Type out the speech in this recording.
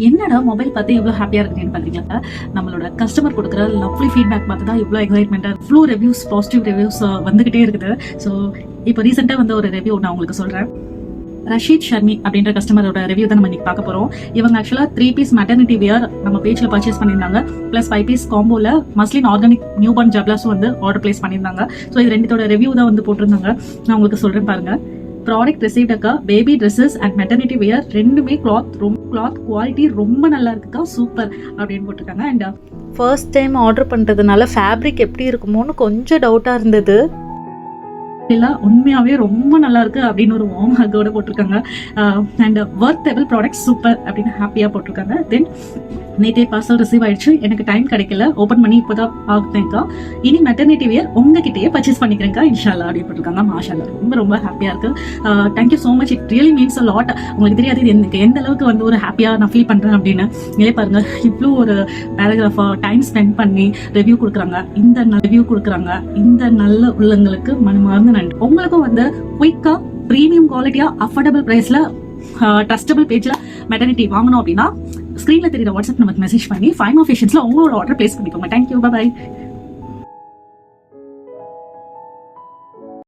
என்னடா மொபைல் பார்த்து இவ்வளோ ஹாப்பியாக இருக்குன்னு பார்த்தீங்களா? நம்மளோட கஸ்டமர் கொடுக்குற லவ்லி ஃபீட்பேக் பார்த்து தான் இவ்வளோ எக்ஸைட்மெண்ட்டாக இவ்வளோ ரிவ்யூஸ், பாசிட்டிவ் ரிவ்யூஸ் வந்துகிட்டே இருக்குது. ஸோ இப்போ ரீசெண்டாக வந்து ஒரு ரிவ்யூ நான் உங்களுக்கு சொல்கிறேன். ரஷீத் ஷர்மி அப்படின்ற கஸ்டமரோட ரிவ்யூ தான் நம்ம இன்னைக்கு பார்க்க போகிறோம். இவங்க ஆக்சுவலாக 3 பீஸ் மெட்டர்னிட்டி வியர் நம்ம பேஜில் பர்ச்சேஸ் பண்ணியிருந்தாங்க. ப்ளஸ் 5 பீஸ் காம்போவில் மஸ்லின் ஆர்கானிக் நியூ பார்ன் ஜப்லாஸும் வந்து ஆர்டர் பிளேஸ் பண்ணியிருந்தாங்க. ஸோ இது ரெண்டுத்தோட ரிவ்யூ தான் வந்து போட்டிருந்தாங்க. நான் உங்களுக்கு சொல்கிறேன் பாருங்க. ப்ராடக்ட் ரிசீவ்ட் அக்கா, baby dresses and maternity wear ரெண்டுமே கிளாத் குவாலிட்டி ரொம்ப நல்லா இருக்குக்கா, சூப்பர் அப்படின்னு போட்டிருக்காங்க. அண்ட் ஃபர்ஸ்ட் டைம் ஆர்டர் பண்ணுறதுனால ஃபேப்ரிக் எப்படி இருக்குமோன்னு கொஞ்சம் டவுட்டாக இருந்தது. எல்லாம் உண்மையாகவே ரொம்ப நல்லா இருக்கு அப்படின்னு ஒரு வார்ம் ஹக்கோட போட்டிருக்காங்க. அண்ட் வொர்த்தபிள் ப்ராடக்ட் சூப்பர் அப்படின்னு ஹாப்பியாக போட்டிருக்காங்க. தென் நேற்றே பார்சல் ரிசீவ் ஆயிடுச்சு, எனக்கு டைம் கிடைக்கல, ஓப்பன் பண்ணி இப்போதான் ஆகுதுக்கா. இனி மெட்டர்னிட்டி வியர் உங்ககிட்டயே பர்ச்சேஸ் பண்ணிக்கிறேங்க்கா இன்ஷால்லா அப்படின்னு போட்டிருக்காங்க. மாஷால்லா, ரொம்ப ரொம்ப ஹாப்பியாக இருக்கு. Thank you so much. It really means a lot. உங்களுக்கு தெரியாது இது எனக்கு எந்த அளவுக்கு வந்து ஒரு ஹாப்பியாக நான் ஃபீல் பண்ணுறேன் அப்படின்னு. நீங்களே பாருங்க, இவ்வளோ ஒரு பேராகிராஃபாக டைம் ஸ்பெண்ட் பண்ணி ரிவ்யூ கொடுக்குறாங்க. இந்த நல்ல உள்ளங்களுக்கு மனமார்ந்த நன்றி. உங்களுக்கும் வந்து குயிக்காக ப்ரீமியம் குவாலிட்டியாக அஃபோர்டபுள் ப்ரைஸில் ட்ரஸ்டபிள் பேஜில் மெட்டர்னிட்டி வாங்கணும் அப்படின்னா ஸ்க்ரீனில் தெரியுற வாட்ஸ்அப் நம்பருக்கு மெசேஜ் பண்ணி 5 ஆஃப் ஏஷன்ஸில் உங்களோட ஆர்டர் பிளேஸ் பண்ணிக்கோங்க. தேங்க்யூ, பாய்.